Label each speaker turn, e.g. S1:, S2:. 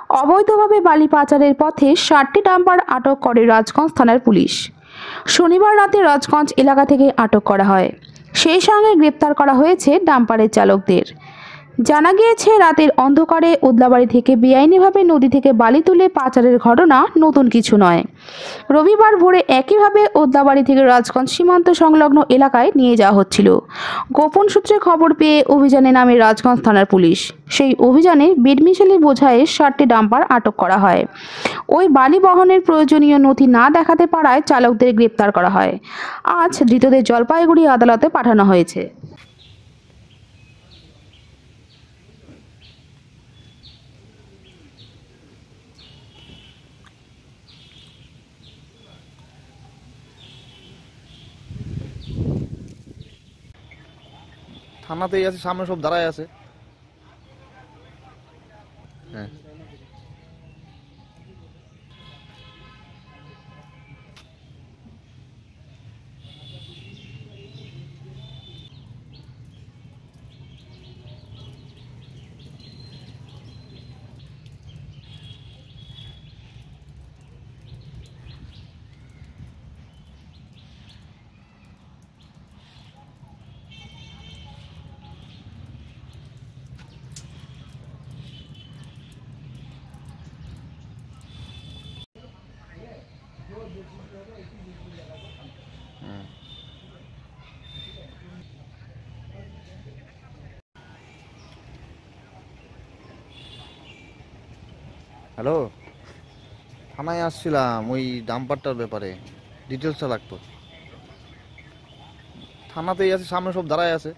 S1: অবৈধভাবে বালি পাচারের পথে 60টি ডাম্পার আটক করে রাজগঞ্জ থানার পুলিশ। শনিবার রাতে রাজগঞ্জ এলাকা থেকে আটক করা হয়। সেই সঙ্গে গ্রেপ্তার করা হয়েছে ডাম্পারের চালকদের। জানা গিয়েছে, রাতের অন্ধকারে উদলাবাড়ি থেকে বেআইনিভাবে নদী থেকে বালি তুলে পাচারের ঘটনা নতুন কিছু নয়। রবিবার ভোরে একইভাবে উদলাবাড়ি থেকে রাজগঞ্জ সীমান্ত সংলগ্ন এলাকায় নিয়ে যাওয়া হচ্ছিল। গোপন সূত্রে খবর পেয়ে অভিযানে নামে রাজগঞ্জ থানার পুলিশ। সেই অভিযানে বেডমিশালি বোঝায় 60টি ডাম্পার আটক করা হয়। ওই বালি বহনের প্রয়োজনীয় নথি না দেখাতে পারায় চালকদের গ্রেপ্তার করা হয়। আজ ধৃতদের জলপাইগুড়ি আদালতে পাঠানো হয়েছে।
S2: থানাতেই আছে, সামনে সব দাঁড়ায় আছে। হ্যাঁ, হ্যালো, থানায় আসছিলাম ওই ডাম্পারটার ব্যাপারে ডিটেলসটা লাগতো। থানাতেই আছে, সামনে সব দাঁড়ায় আছে।